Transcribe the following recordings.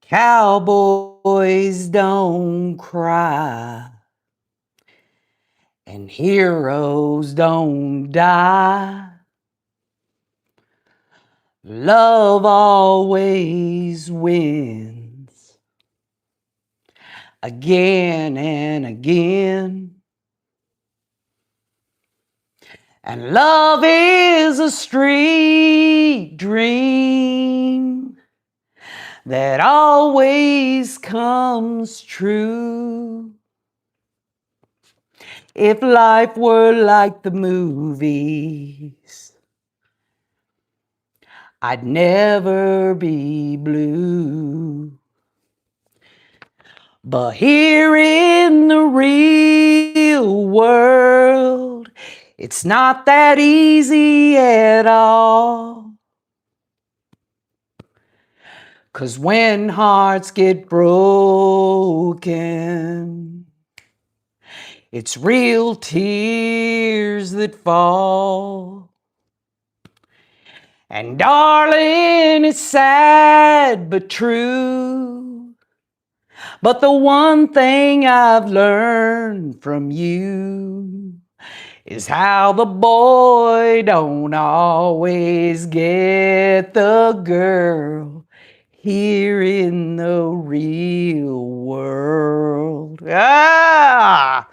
Cowboys don't cry, and heroes don't die. Love always wins again and again. And love is a street dream that always comes true. If life were like the movies, I'd never be blue. But here in the real world, it's not that easy at all. 'Cause when hearts get broken, it's real tears that fall. And darling, it's sad but true. But the one thing I've learned from you is how the boy don't always get the girl here in the real world. Yep,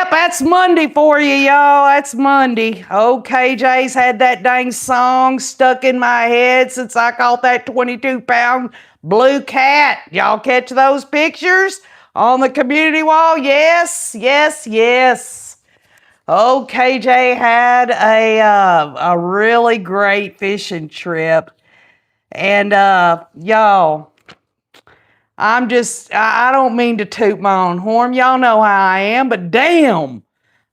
that's Monday for you, y'all. That's Monday. OKJ's had that dang song stuck in my head since I caught that 22-pound blue cat. Y'all catch those pictures on the community wall? Yes, yes, yes. OKJ had a really great fishing trip. And y'all, I don't mean to toot my own horn. Y'all know how I am, but damn,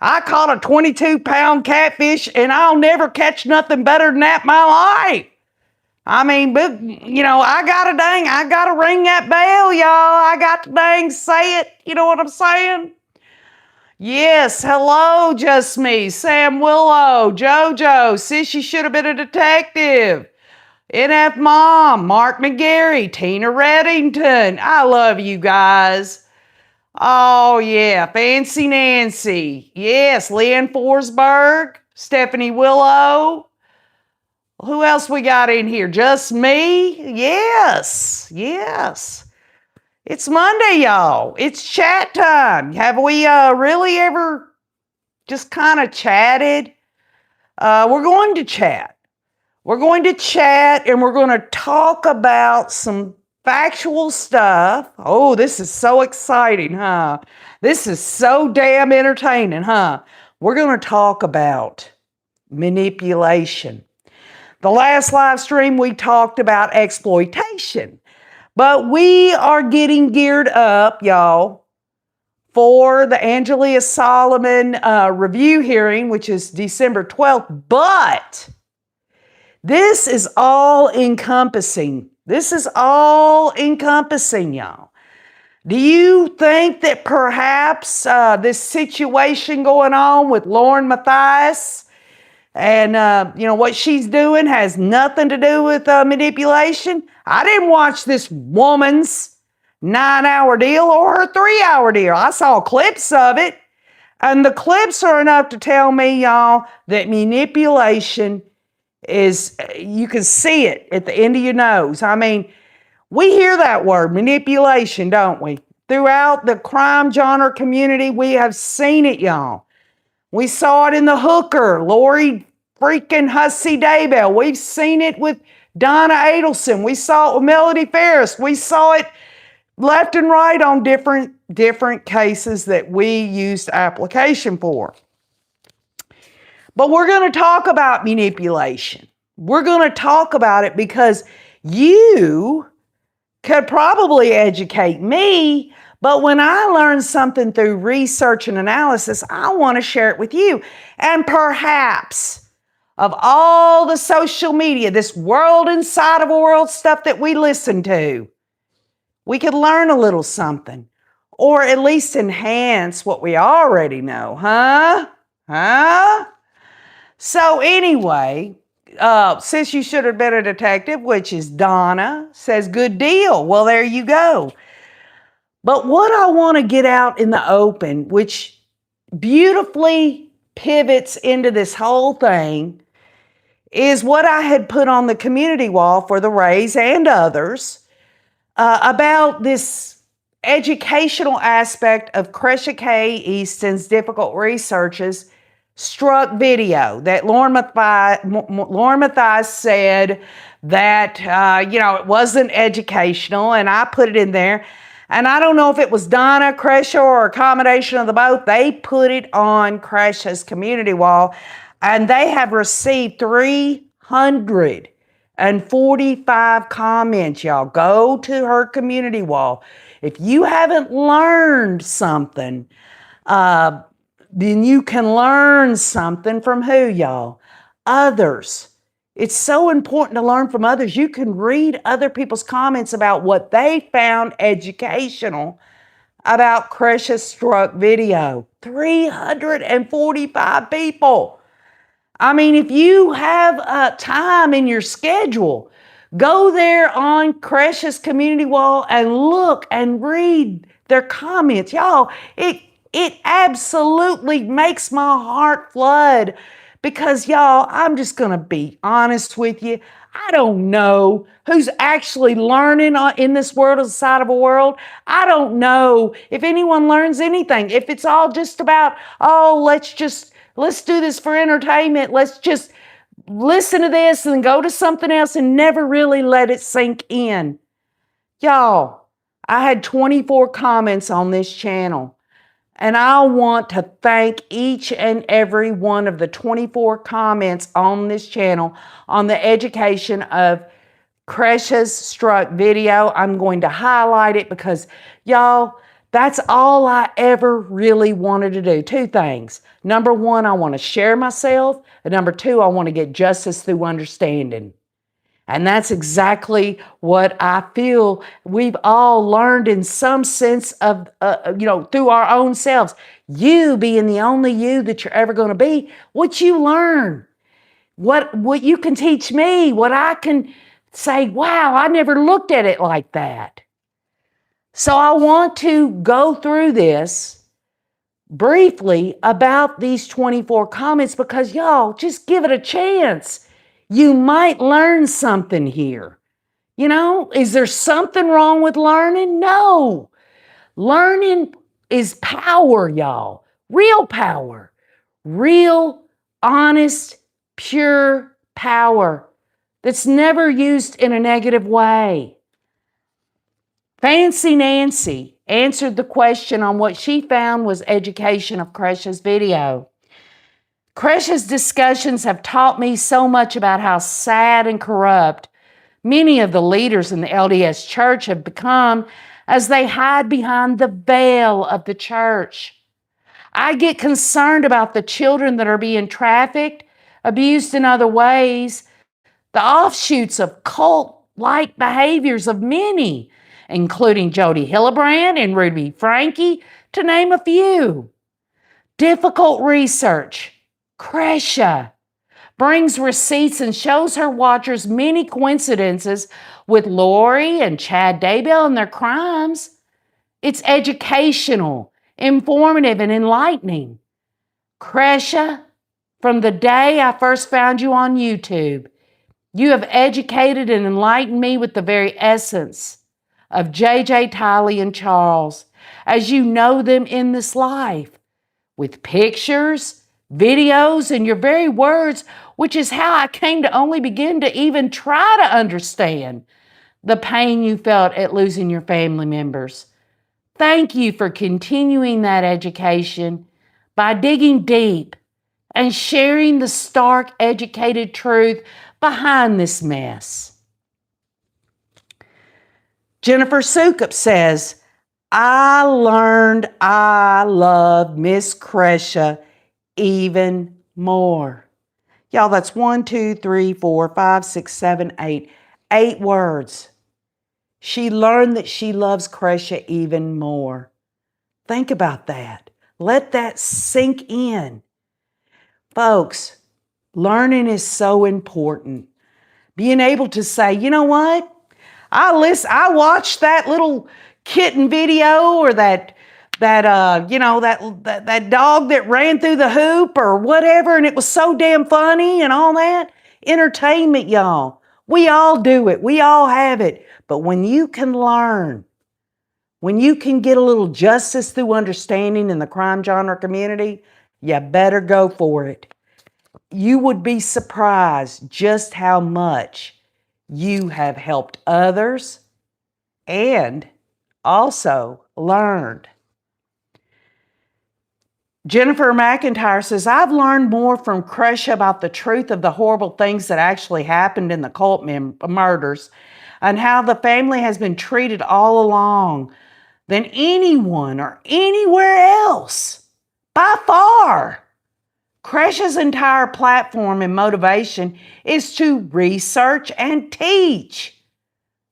I caught a 22-pound catfish and I'll never catch nothing better than that in my life. I mean, but, you know, I gotta ring that bell, y'all. I got to dang say it. You know what I'm saying? Yes, hello, just me, Sam Willow, JoJo, Sissy should have been a detective. NF Mom, Mark McGarry, Tina Reddington. I love you guys. Oh, yeah. Fancy Nancy. Yes, Leanne Forsberg, Stephanie Willow. Who else we got in here? Just me? Yes, yes. It's Monday, y'all. It's chat time. Have we really ever just kind of chatted? We're going to chat. We're going to chat and we're going to talk about some factual stuff. Oh, this is so exciting, huh? This is so damn entertaining, huh? We're going to talk about manipulation. The last live stream we talked about exploitation, but we are getting geared up, y'all, for the Angelia Solomon review hearing, which is December 12th, but this is all encompassing. This is all encompassing, y'all. Do you think that perhaps this situation going on with Lauren Matthias and what she's doing has nothing to do with manipulation? I didn't watch this woman's 9-hour deal or her 3-hour deal. I saw clips of it, and the clips are enough to tell me, y'all, that manipulation is, you can see it at the end of your nose. I mean, we hear that word, manipulation, don't we? Throughout the crime genre community, we have seen it, y'all. We saw it in the hooker, Lori freaking Hussey Daybell. We've seen it with Donna Adelson. We saw it with Melody Ferris. We saw it left and right on different cases that we used application for. But we're going to talk about manipulation. We're going to talk about it because you could probably educate me, but when I learn something through research and analysis, I want to share it with you. And perhaps of all the social media, this world inside of a world stuff that we listen to, we could learn a little something, or at least enhance what we already know, huh? So anyway, Sis, you should have been a detective, which is Donna, says good deal. Well, there you go. But what I want to get out in the open, which beautifully pivots into this whole thing, is what I had put on the community wall for the Rays and others about this educational aspect of Cresha K. Easton's difficult researches struck video that Lauren Mathias said that, it wasn't educational, and I put it in there. And I don't know if it was Donna, Cresha, or a combination of the both. They put it on Cresha's community wall, and they have received 345 comments, y'all. Go to her community wall. If you haven't learned something, then you can learn something from who, y'all? Others. It's so important to learn from others. You can read other people's comments about what they found educational about Cresha Struck video. 345 people. I mean, if you have time in your schedule, go there on Cresha's community wall and look and read their comments. Y'all, it absolutely makes my heart flood. Because, y'all, I'm just going to be honest with you. I don't know who's actually learning in this world outside of a world. I don't know if anyone learns anything. If it's all just about, let's do this for entertainment. Let's just listen to this and go to something else and never really let it sink in. Y'all, I had 24 comments on this channel. And I want to thank each and every one of the 24 comments on this channel on the education of Cresha's Struck video. I'm going to highlight it because, y'all, that's all I ever really wanted to do. Two things. Number one, I want to share myself. And number two, I want to get justice through understanding. And that's exactly what I feel we've all learned in some sense of, through our own selves. You being the only you that you're ever going to be, what you learn, what you can teach me, what I can say, wow, I never looked at it like that. So I want to go through this briefly about these 24 comments because, y'all, just give it a chance. You might learn something here. Is there something wrong with learning? No. Learning is power, y'all. Real power. Real, honest, pure power that's never used in a negative way. Fancy Nancy answered the question on what she found was education of Cresha's video. Cresha's discussions have taught me so much about how sad and corrupt many of the leaders in the LDS Church have become as they hide behind the veil of the church. I get concerned about the children that are being trafficked, abused in other ways, the offshoots of cult-like behaviors of many, including Jody Hillebrand and Ruby Franke, to name a few. Difficult research. Cresha brings receipts and shows her watchers many coincidences with Lori and Chad Daybell and their crimes. It's educational, informative, and enlightening. Cresha, from the day I first found you on YouTube, you have educated and enlightened me with the very essence of J.J. Tiley and Charles as you know them in this life, with pictures, videos, and your very words, which is how I came to only begin to even try to understand the pain you felt at losing your family members. Thank you for continuing that education by digging deep and sharing the stark, educated truth behind this mess. Jennifer Sukup says, I learned I love Miss Cresha even more. Y'all, that's 1, 2, 3, 4, 5, 6, 7, 8. 8 words. She learned that she loves Cresha even more. Think about that. Let that sink in. Folks, Learning is so important. Being able to say, you know what? I watched that little kitten video, or that dog that ran through the hoop or whatever, and it was so damn funny and all that. Entertainment, y'all. We all do it. We all have it. But when you can learn, when you can get a little justice through understanding in the crime genre community, you better go for it. You would be surprised just how much you have helped others and also learned. Jennifer McIntyre says, I've learned more from Cresha about the truth of the horrible things that actually happened in the cult murders and how the family has been treated all along than anyone or anywhere else, by far. Cresha's entire platform and motivation is to research and teach.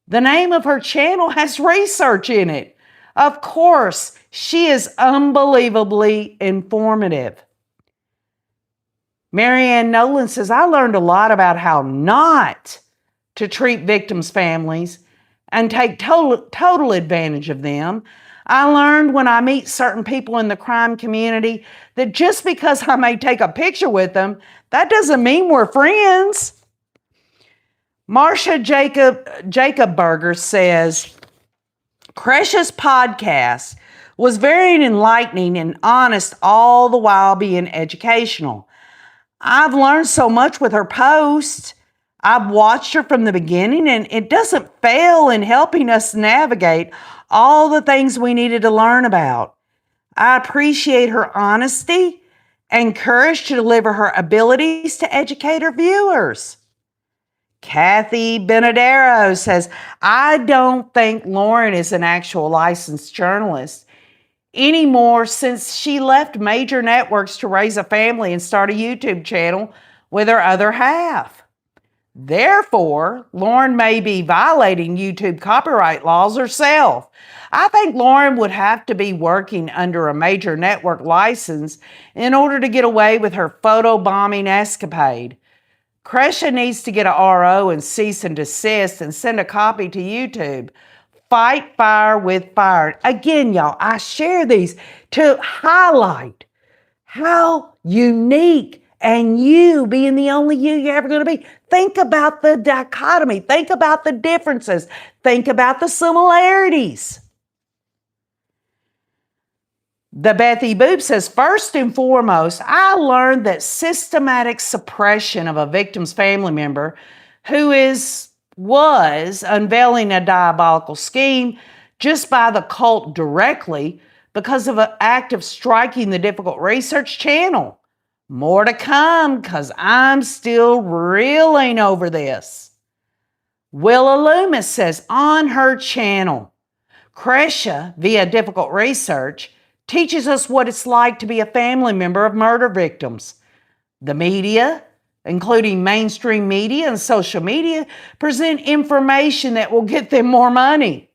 The name of her channel has research in it. Of course, she is unbelievably informative. Marianne Nolan says, I learned a lot about how not to treat victims' families and take total advantage of them. I learned when I meet certain people in the crime community that just because I may take a picture with them, that doesn't mean we're friends. Marcia Jacob Berger says, Cresha's podcast was very enlightening and honest, all the while being educational. I've learned so much with her posts. I've watched her from the beginning, and it doesn't fail in helping us navigate all the things we needed to learn about. I appreciate her honesty and courage to deliver her abilities to educate her viewers. Kathy Benedero says, I don't think Lauren is an actual licensed journalist anymore since she left major networks to raise a family and start a YouTube channel with her other half. Therefore, Lauren may be violating YouTube copyright laws herself. I think Lauren would have to be working under a major network license in order to get away with her photobombing escapade. Cresha needs to get a RO and cease and desist and send a copy to YouTube. Fight fire with fire. Again, y'all, I share these to highlight how unique and you being the only you're ever going to be. Think about the dichotomy. Think about the differences. Think about the similarities. The Bethy Boop says, first and foremost, I learned that systematic suppression of a victim's family member who was unveiling a diabolical scheme just by the cult directly because of an act of striking the difficult research channel. More to come, because I'm still reeling over this. Willa Loomis says, on her channel, Cresha, via difficult research, teaches us what it's like to be a family member of murder victims. The media, including mainstream media and social media, present information that will get them more money.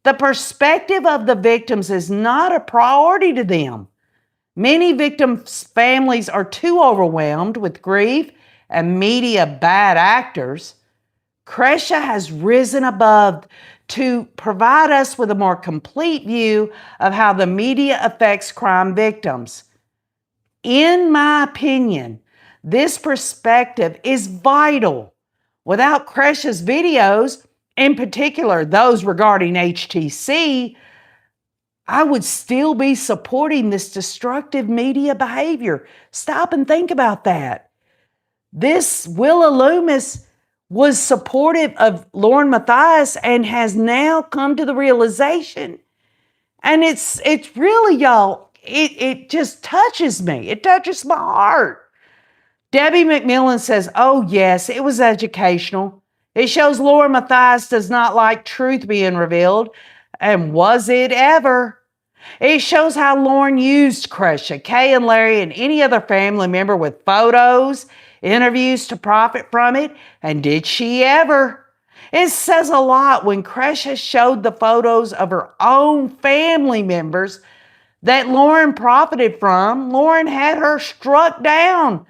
The perspective of the victims is not a priority to them. Many victims' families are too overwhelmed with grief and media bad actors. Cresha has risen above to provide us with a more complete view of how the media affects crime victims. In my opinion, this perspective is vital. Without Cresha's videos, in particular those regarding HTC, I would still be supporting this destructive media behavior. Stop and think about that. This Willa Loomis was supportive of Lauren Matthias and has now come to the realization. And it's really, y'all, it just touches me. It touches my heart. Debbie McMillan says, oh yes, it was educational. It shows Lauren Matthias does not like truth being revealed. And was it ever? It shows how Lauren used Cresha, Kay and Larry, and any other family member with photos, interviews to profit from it. And did she ever? It says a lot when Cresha showed the photos of her own family members that Lauren profited from. Lauren had her struck down.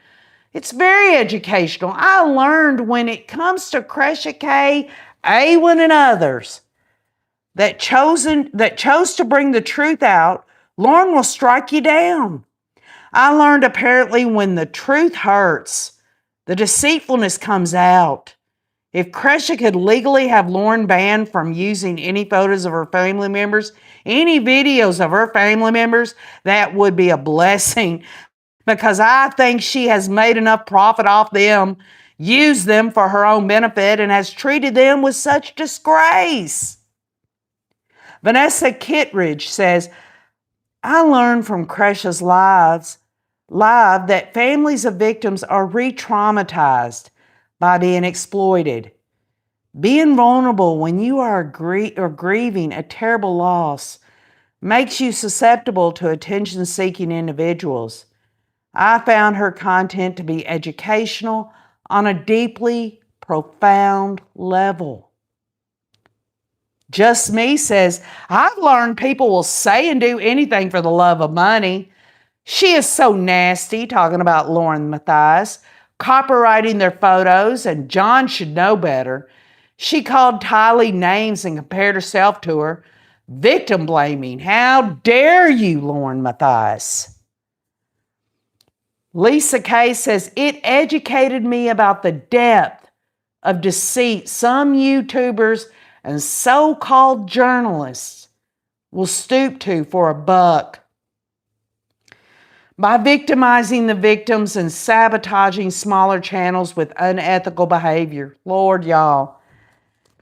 It's very educational. I learned when it comes to Cresha K, Awen, and others that chose to bring the truth out, Lauren will strike you down. I learned apparently when the truth hurts, the deceitfulness comes out. If Cresha could legally have Lauren banned from using any photos of her family members, any videos of her family members, that would be a blessing, because I think she has made enough profit off them, used them for her own benefit, and has treated them with such disgrace. Vanessa Kittredge says, I learned from Cresha's live that families of victims are re-traumatized by being exploited. Being vulnerable when you are grieving a terrible loss makes you susceptible to attention-seeking individuals. I found her content to be educational on a deeply profound level. Just Me says, I've learned people will say and do anything for the love of money. She is so nasty, talking about Lauren Matthias, copyrighting their photos, and John should know better. She called Tylee names and compared herself to her. Victim blaming. How dare you, Lauren Matthias? Lisa Kay says, it educated me about the depth of deceit some YouTubers and so-called journalists will stoop to for a buck. By victimizing the victims and sabotaging smaller channels with unethical behavior. Lord, y'all,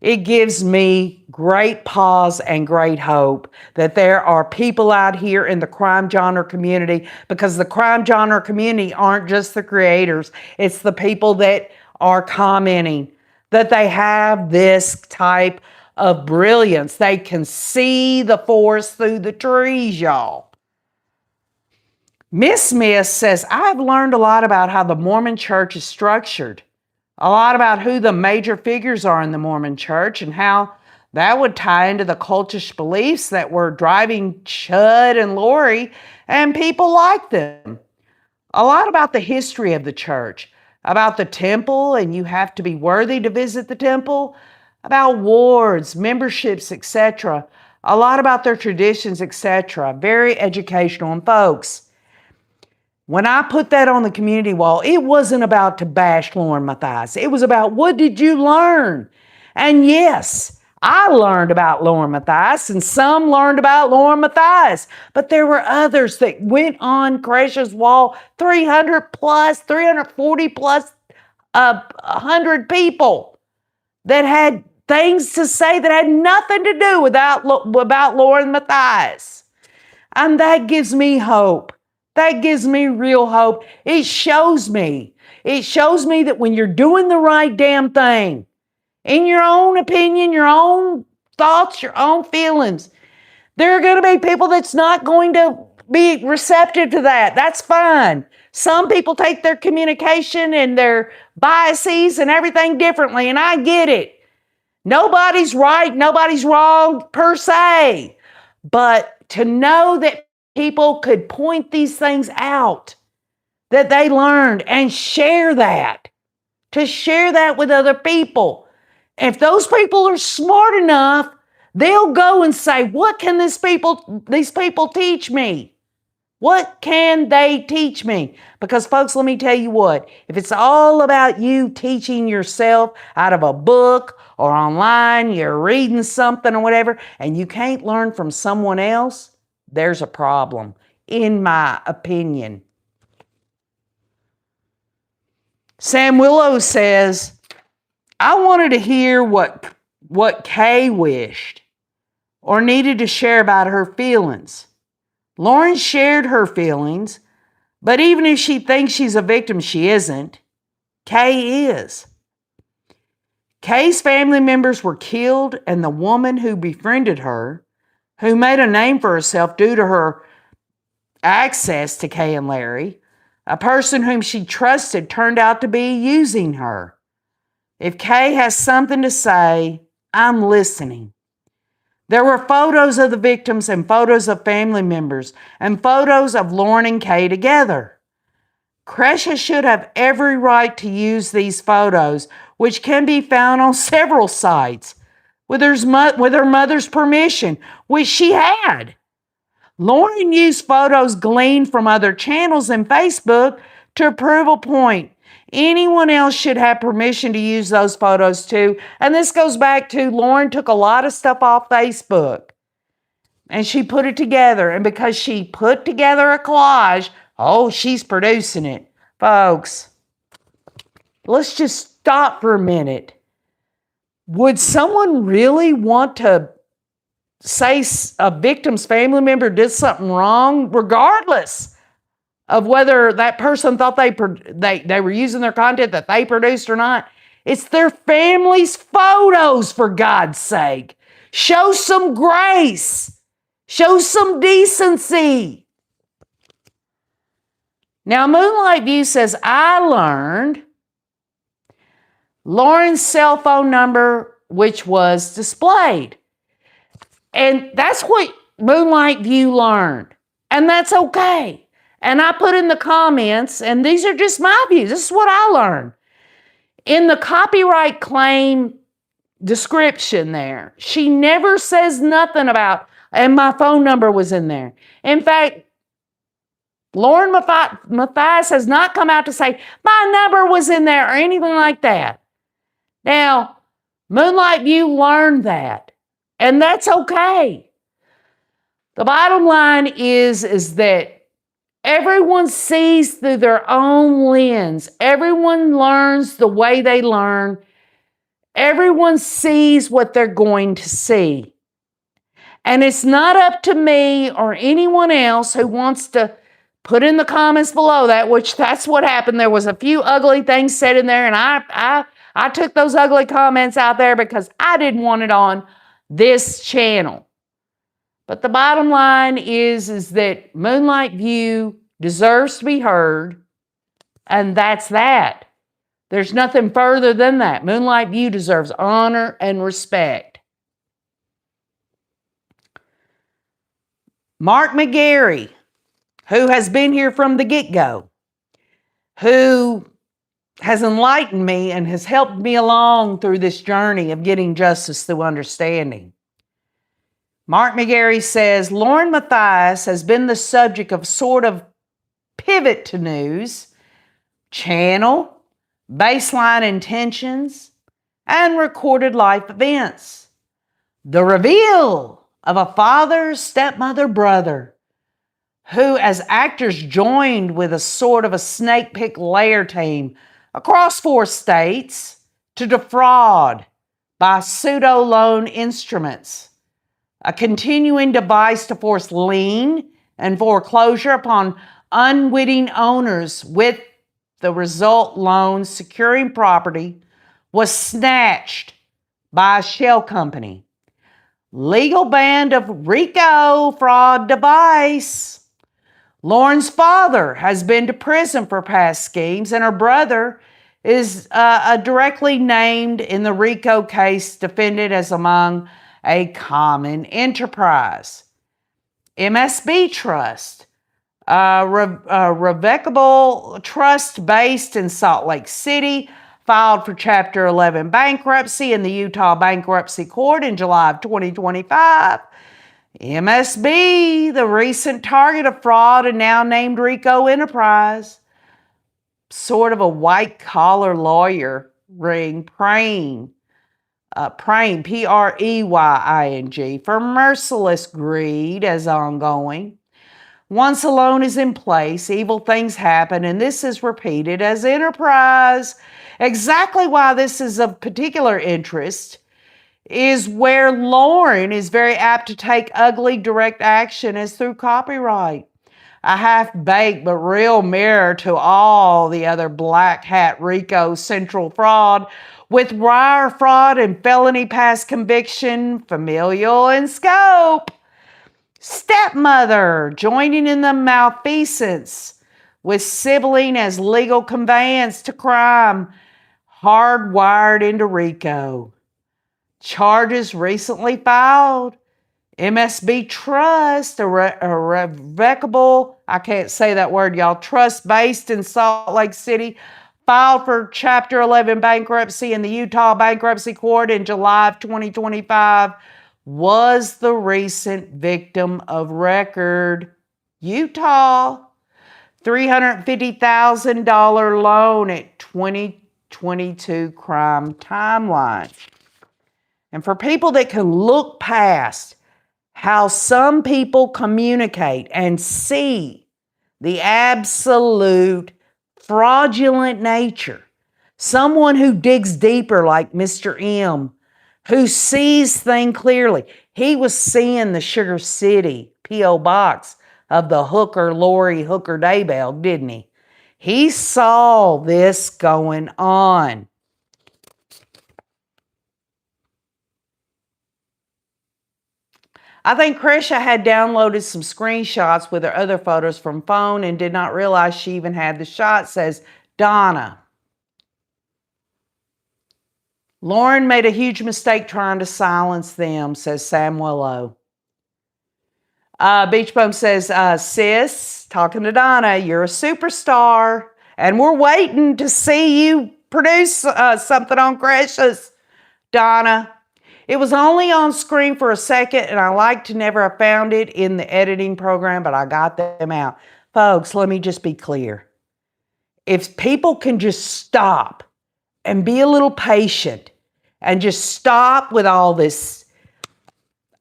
it gives me great pause and great hope that there are people out here in the crime genre community, because the crime genre community aren't just the creators, it's the people that are commenting, that they have this type of brilliance. They can see the forest through the trees, y'all. Miss says, I've learned a lot about how the Mormon church is structured, a lot about who the major figures are in the Mormon church and how that would tie into the cultish beliefs that were driving Chud and Lori and people like them. A lot about the history of the church, about the temple, and you have to be worthy to visit the temple, about wards, memberships, etc. A lot about their traditions, etc. Very educational. And folks, when I put that on the community wall, it wasn't about to bash Lauren Matthias. It was about, what did you learn? And yes, I learned about Lauren Matthias, and some learned about Lauren Matthias. But there were others that went on Cresha's wall, 300 plus, 340 plus, 100 people that had things to say that had nothing to do about Lauren Matthias. And that gives me hope. That gives me real hope. It shows me that when you're doing the right damn thing, in your own opinion, your own thoughts, your own feelings, there are going to be people that's not going to be receptive to that. That's fine. Some people take their communication and their biases and everything differently, and I get it. Nobody's right, nobody's wrong per se. But to know that people could point these things out that they learned and share that, to share that with other people. If those people are smart enough, they'll go and say, what can these people teach me? What can they teach me? Because folks, let me tell you what, if it's all about you teaching yourself out of a book or online, you're reading something or whatever, and you can't learn from someone else, there's a problem, in my opinion. Sam Willow says, I wanted to hear what Kay wished or needed to share about her feelings. Lauren shared her feelings, but even if she thinks she's a victim, she isn't. Kay is. Kay's family members were killed, and the woman who befriended her, who made a name for herself due to her access to Kay and Larry, a person whom she trusted, turned out to be using her. If Kay has something to say, I'm listening. There were photos of the victims and photos of family members and photos of Lauren and Kay together. Kresha should have every right to use these photos, which can be found on several sites, with her mother's permission, which she had. Lauren used photos gleaned from other channels and Facebook to prove a point. Anyone else should have permission to use those photos too. And this goes back to Lauren took a lot of stuff off Facebook and she put it together. And because she put together a collage, oh, she's producing it. Folks, let's just stop for a minute. Would someone really want to say a victim's family member did something wrong, regardless of whether that person thought they were using their content that they produced or not? It's their family's photos, for God's sake. Show some grace. Show some decency. Now, Moonlight View says, I learned Lauren's cell phone number, which was displayed. And that's what Moonlight View learned. And that's okay. And I put in the comments, and these are just my views. This is what I learned. In the copyright claim description there, she never says nothing about, and my phone number was in there. In fact, Lauren Matthias has not come out to say, my number was in there or anything like that. Now, Moonlight View learned that, and that's okay. The bottom line is that everyone sees through their own lens. Everyone learns the way they learn. Everyone sees what they're going to see. And it's not up to me or anyone else who wants to put in the comments below that, which that's what happened. There was a few ugly things said in there, and I took those ugly comments out there because I didn't want it on this channel. But the bottom line is that Moonlight View deserves to be heard, and that's that. There's nothing further than that. Moonlight View deserves honor and respect. Mark McGarry, who has been here from the get-go, who has enlightened me and has helped me along through this journey of getting justice through understanding. Mark McGarry says, Lauren Matthias has been the subject of sort of pivot to news, channel, baseline intentions, and recorded life events. The reveal of a father, stepmother, brother, who as actors joined with a sort of a snake pick layer team across 4 states to defraud by pseudo loan instruments, a continuing device to force lien and foreclosure upon unwitting owners, with the result loans securing property was snatched by a shell company. Legal band of RICO fraud device. Lauren's father has been to prison for past schemes, and her brother is directly named in the RICO case, defended as among a common enterprise. MSB Trust, a revocable trust based in Salt Lake City, filed for Chapter 11 bankruptcy in the Utah Bankruptcy Court in July of 2025. MSB, the recent target of fraud and now named RICO Enterprise, sort of a white-collar lawyer ring, praying, Preying, for merciless greed as ongoing. Once a loan is in place, evil things happen, and this is repeated as enterprise. Exactly why this is of particular interest is where Lauren is very apt to take ugly direct action is through copyright. A half-baked but real mirror to all the other black hat RICO central fraud, with wire fraud and felony past conviction, familial in scope. Stepmother joining in the malfeasance with sibling as legal conveyance to crime, hardwired into RICO. Charges recently filed MSB Trust, a revocable, I can't say that word, y'all, trust based in Salt Lake City, filed for Chapter 11 bankruptcy in the Utah Bankruptcy Court in July of 2025, was the recent victim of record. Utah, $350,000 loan at 2022 crime timeline. And for people that can look past how some people communicate and see the absolute fraudulent nature, someone who digs deeper like Mr. M, who sees things clearly. He was seeing the Sugar City P.O. box of the hooker Lori Hooker Daybell, didn't he? He saw this going on. I think Krisha had downloaded some screenshots with her other photos from phone and did not realize she even had the shot, says Donna. Lauren made a huge mistake trying to silence them, says Samuel O. Beach Bum says, sis, talking to Donna, you're a superstar, and we're waiting to see you produce something on Krisha's. Donna, it was only on screen for a second, and I like to never have found it in the editing program, but I got them out. Folks, let me just be clear. If people can just stop and be a little patient and just stop with all this,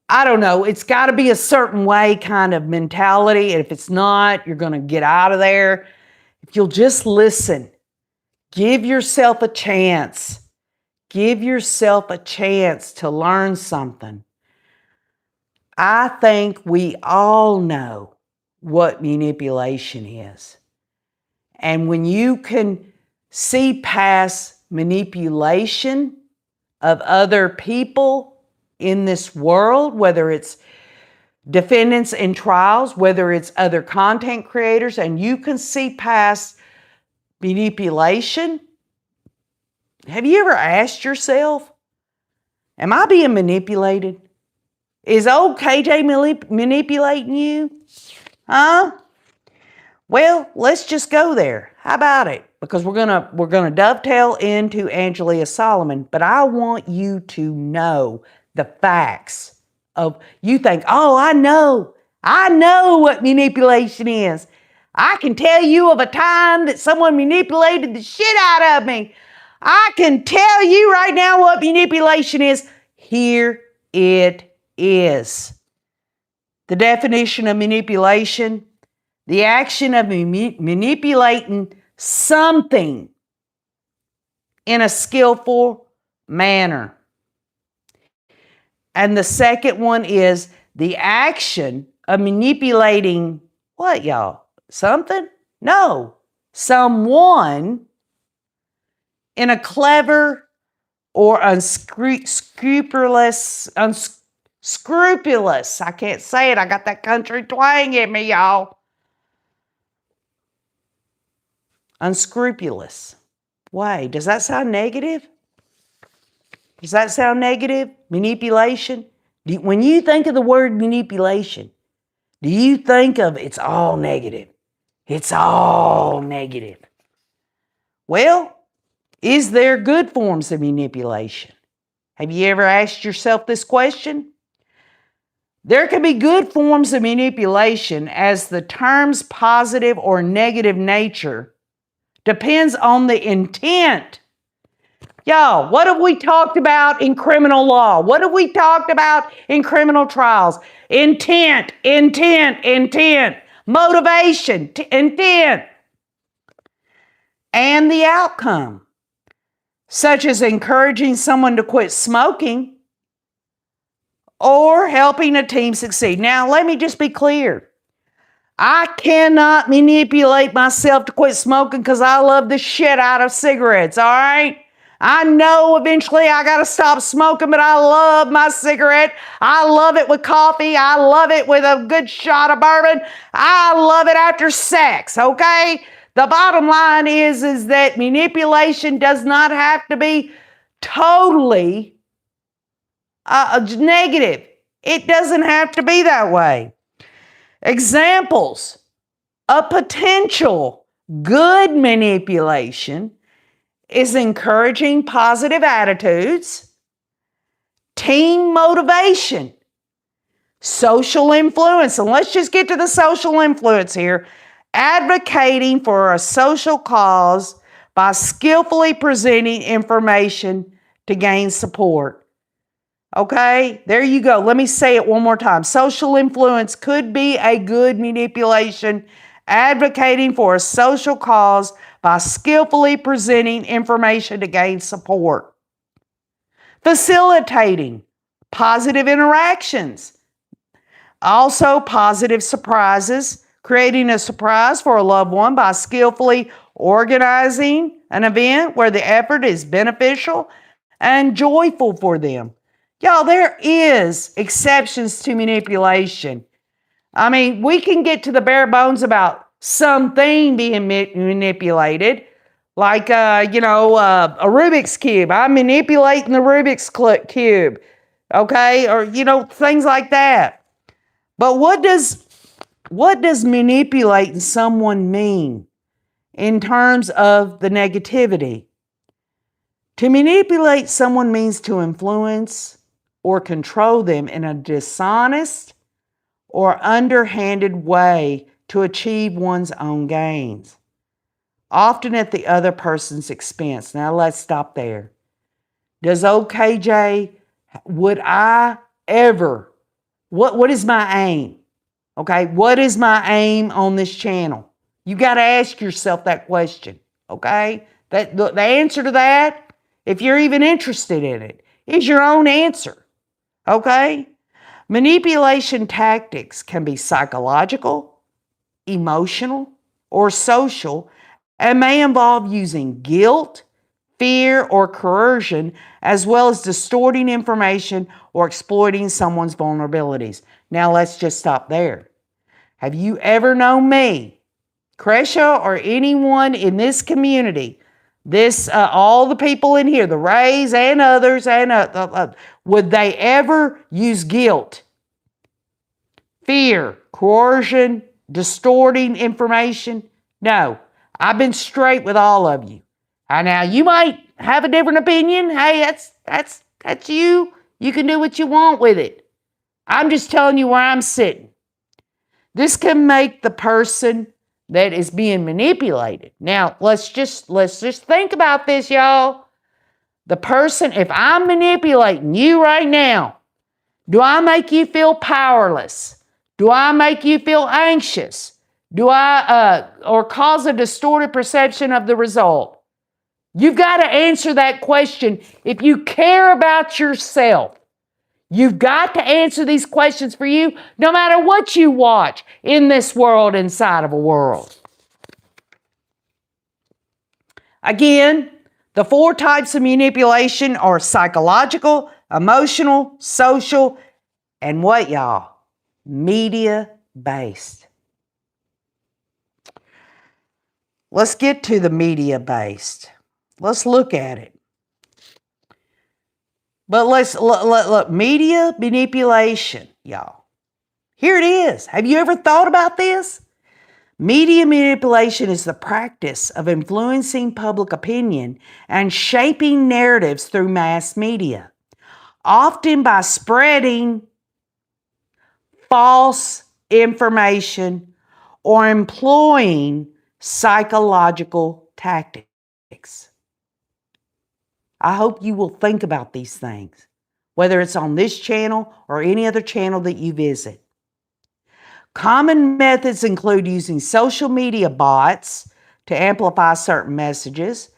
I don't know, it's got to be a certain way kind of mentality, and if it's not, you're going to get out of there. If you'll just listen, give yourself a chance. Give yourself a chance to learn something. I think we all know what manipulation is. And when you can see past manipulation of other people in this world, whether it's defendants in trials, whether it's other content creators, and you can see past manipulation, have you ever asked yourself, am I being manipulated? Is old KJ manipulating you? Huh? Well, let's just go there. How about it? Because we're gonna dovetail into Angelia Solomon, but I want you to know the facts of, you think, oh, I know what manipulation is. I can tell you of a time that someone manipulated the shit out of me. I can tell you right now what manipulation is. Here it is. The definition of manipulation: the action of manipulating something in a skillful manner. And the second one is the action of manipulating what, y'all? Something? No. Someone in a clever or unscrupulous, I can't say it, I got that country twang in me, y'all. Unscrupulous way. Does that sound negative? Does that sound negative? Manipulation? When you think of the word manipulation, do you think of it's all negative? It's all negative. Well, is there good forms of manipulation? Have you ever asked yourself this question? There can be good forms of manipulation, as the term's positive or negative nature depends on the intent. Y'all, what have we talked about in criminal law? What have we talked about in criminal trials? Intent, motivation, intent, and the outcome, such as encouraging someone to quit smoking or helping a team succeed. Now, let me just be clear. I cannot manipulate myself to quit smoking because I love the shit out of cigarettes, all right? I know eventually I got to stop smoking, but I love my cigarette. I love it with coffee. I love it with a good shot of bourbon. I love it after sex, okay? The bottom line is that manipulation does not have to be totally negative. It doesn't have to be that way. Examples of potential good manipulation is encouraging positive attitudes, team motivation, social influence. And let's just get to the social influence here. Advocating for a social cause by skillfully presenting information to gain support. Okay, there you go. Let me say it one more time. Social influence could be a good manipulation, advocating for a social cause by skillfully presenting information to gain support. Facilitating positive interactions. Also, positive surprises. Creating a surprise for a loved one by skillfully organizing an event where the effort is beneficial and joyful for them. Y'all, there is exceptions to manipulation. I mean, we can get to the bare bones about something being manipulated, like, a Rubik's Cube. I'm manipulating the Rubik's Cube, okay? Or, things like that. But what does manipulating someone mean in terms of the negativity? To manipulate someone means to influence or control them in a dishonest or underhanded way to achieve one's own gains, often at the other person's expense. Now let's stop there. Does OKJ, would I ever, what is my aim? Okay, what is my aim on this channel? You got to ask yourself that question, okay? The answer to that, if you're even interested in it, is your own answer, okay? Manipulation tactics can be psychological, emotional, or social, and may involve using guilt, fear, or coercion, as well as distorting information or exploiting someone's vulnerabilities. Now let's just stop there. Have you ever known me, Cresha, or anyone in this community, all the people in here, the Rays and others, and would they ever use guilt, fear, coercion, distorting information? No. I've been straight with all of you. Now you might have a different opinion. Hey, that's you. You can do what you want with it. I'm just telling you where I'm sitting. This can make the person that is being manipulated. Now, let's just think about this, y'all. The person, if I'm manipulating you right now, do I make you feel powerless? Do I make you feel anxious? Do I, or cause a distorted perception of the result? You've got to answer that question if you care about yourself. You've got to answer these questions for you no matter what you watch in this world inside of a world. Again, the 4 types of manipulation are psychological, emotional, social, and what, y'all? Media-based. Let's get to the media-based. Let's look at it. But let's look, media manipulation, y'all. Here it is. Have you ever thought about this? Media manipulation is the practice of influencing public opinion and shaping narratives through mass media, often by spreading false information or employing psychological tactics. I hope you will think about these things, whether it's on this channel or any other channel that you visit. Common methods include using social media bots to amplify certain messages,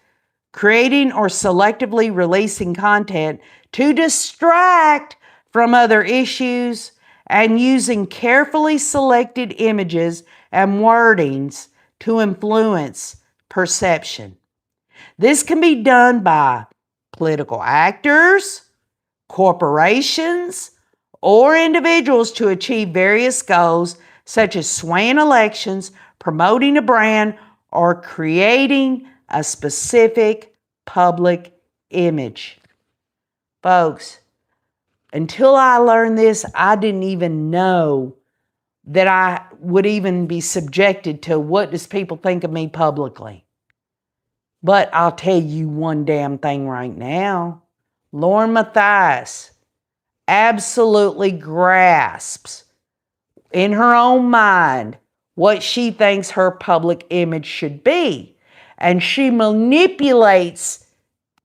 creating or selectively releasing content to distract from other issues, and using carefully selected images and wordings to influence perception. This can be done by political actors, corporations, or individuals to achieve various goals such as swaying elections, promoting a brand, or creating a specific public image. Folks, Until I learned this, I didn't even know that I would even be subjected to what does people think of me publicly. But I'll tell you one damn thing right now. Lauren Matthias absolutely grasps in her own mind what she thinks her public image should be. And she manipulates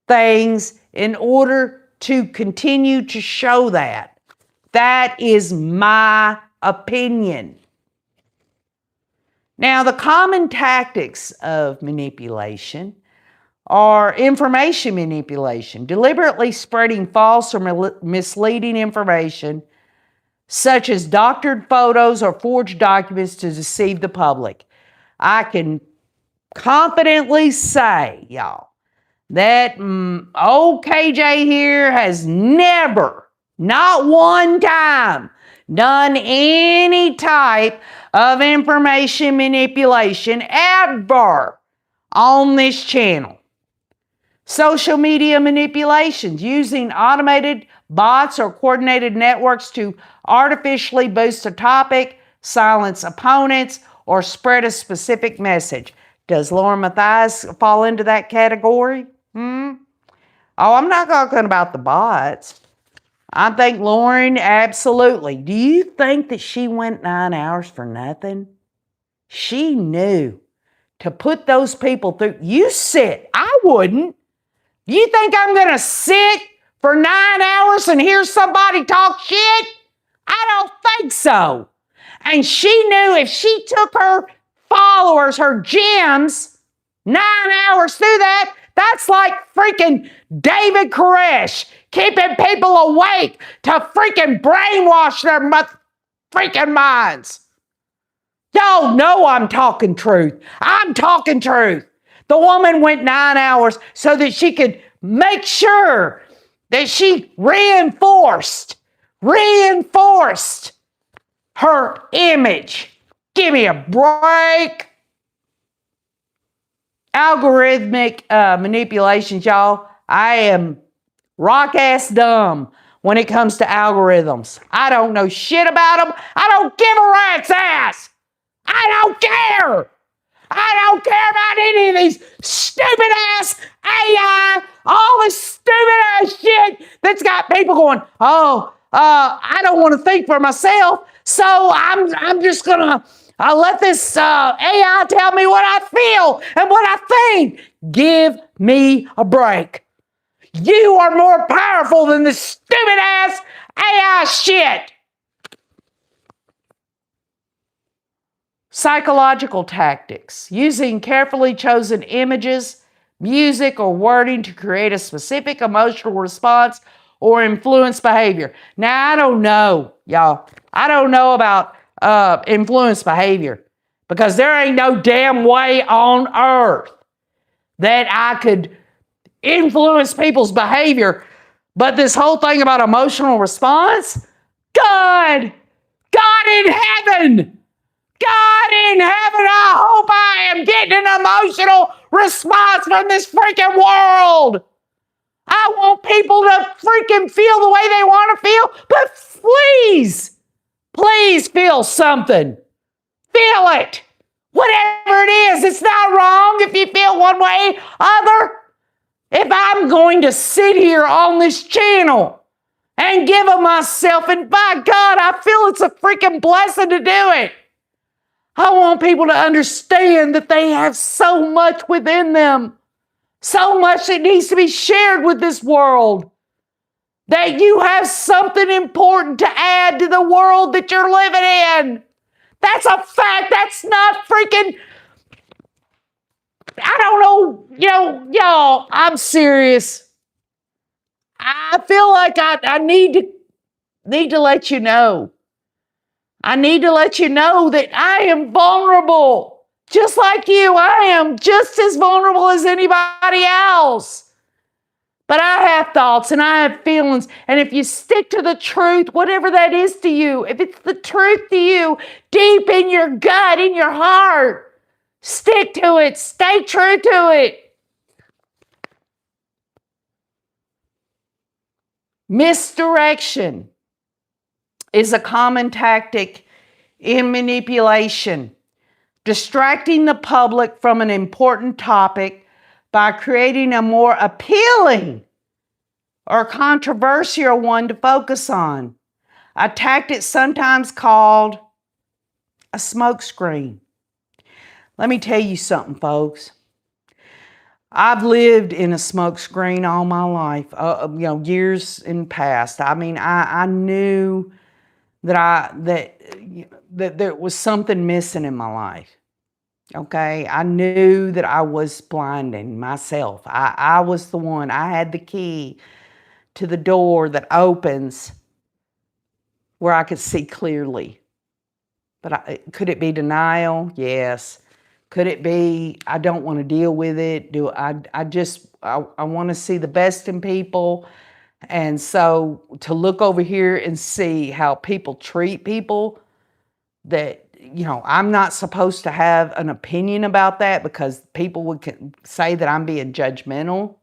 things in order to continue to show that. That is my opinion. Now, the common tactics of manipulation are information manipulation, deliberately spreading false or misleading information, such as doctored photos or forged documents to deceive the public. I can confidently say, y'all, that old KJ here has never, not one time, done any type of information manipulation ever on this channel. Social media manipulations, using automated bots or coordinated networks to artificially boost a topic, silence opponents, or spread a specific message. Does Lauren Matthias fall into that category? Oh, I'm not talking about the bots. I think Lauren, absolutely. Do you think that she went 9 hours for nothing? She knew to put those people through. You sit. I wouldn't. You think I'm going to sit for 9 hours and hear somebody talk shit? I don't think so. And she knew if she took her followers, her gems, 9 hours through that, that's like freaking David Koresh keeping people awake to freaking brainwash their freaking minds. Y'all know I'm talking truth. I'm talking truth. The woman went 9 hours so that she could make sure that she reinforced her image. Give me a break. Algorithmic manipulations, y'all. I am rock-ass dumb when it comes to algorithms. I don't know shit about them. I don't give a rat's ass. I don't care. I don't care about any of these stupid-ass AI, all this stupid-ass shit that's got people going, I don't want to think for myself, so I'm just going to let this AI tell me what I feel and what I think. Give me a break. You are more powerful than this stupid-ass AI shit. Psychological tactics, using carefully chosen images, music, or wording to create a specific emotional response or influence behavior. Now, I don't know, y'all. I don't know about influence behavior because there ain't no damn way on earth that I could influence people's behavior. But this whole thing about emotional response, God in heaven, I hope I am getting an emotional response from this freaking world. I want people to freaking feel the way they want to feel, but please feel something. Feel it. Whatever it is, it's not wrong if you feel one way or other. If I'm going to sit here on this channel and give of myself, and by God, I feel it's a freaking blessing to do it. I want people to understand that they have so much within them, so much that needs to be shared with this world, that you have something important to add to the world that you're living in. That's a fact. That's not freaking, I don't know, y'all, I'm serious. I feel like I need to let you know. I need to let you know that I am vulnerable. Just like you, I am just as vulnerable as anybody else. But I have thoughts and I have feelings. And if you stick to the truth, whatever that is to you, if it's the truth to you, deep in your gut, in your heart, stick to it. Stay true to it. Misdirection is a common tactic in manipulation, distracting the public from an important topic by creating a more appealing or controversial one to focus on. A tactic sometimes called a smokescreen. Let me tell you something, folks. I've lived in a smokescreen all my life, years in the past. I mean, I knew that there was something missing in my life. Okay, I knew that I was blinding myself. I was the one. I had the key to the door that opens where I could see clearly. But could it be denial? Yes. Could it be I don't want to deal with it? I want to see the best in people. And so to look over here and see how people treat people, that, I'm not supposed to have an opinion about that because people would say that I'm being judgmental.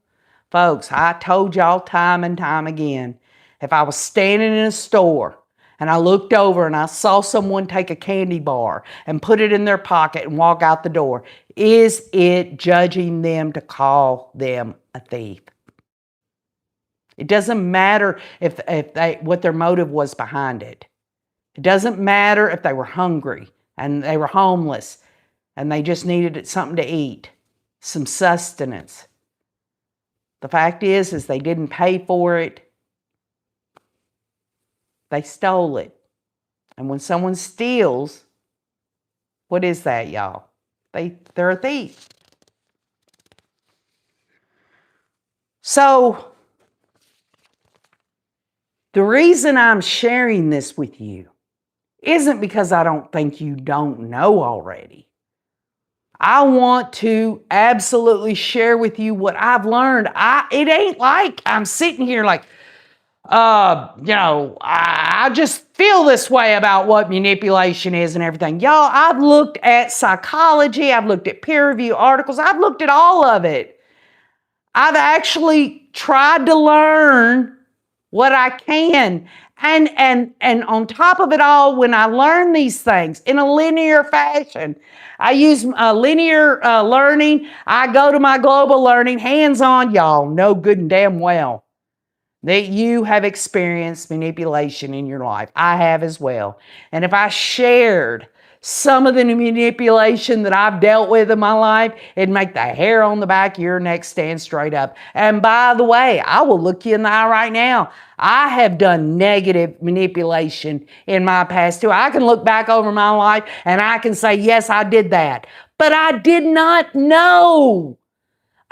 Folks, I told y'all time and time again, if I was standing in a store and I looked over and I saw someone take a candy bar and put it in their pocket and walk out the door, is it judging them to call them a thief? It doesn't matter what their motive was behind it. It doesn't matter if they were hungry and they were homeless and they just needed something to eat, some sustenance. The fact is they didn't pay for it. They stole it. And when someone steals, what is that, y'all? They're a thief. So, the reason I'm sharing this with you isn't because I don't think you don't know already. I want to absolutely share with you what I've learned. It ain't like I'm sitting here like, I just feel this way about what manipulation is and everything. Y'all, I've looked at psychology. I've looked at peer review articles. I've looked at all of it. I've actually tried to learn what I can. And on top of it all, when I learn these things in a linear fashion, I use linear learning. I go to my global learning, hands-on. Y'all know good and damn well that you have experienced manipulation in your life. I have as well. And if I shared some of the manipulation that I've dealt with in my life, it'd make the hair on the back of your neck stand straight up. And by the way, I will look you in the eye right now. I have done negative manipulation in my past too. I can look back over my life and I can say, yes, I did that. But I did not know.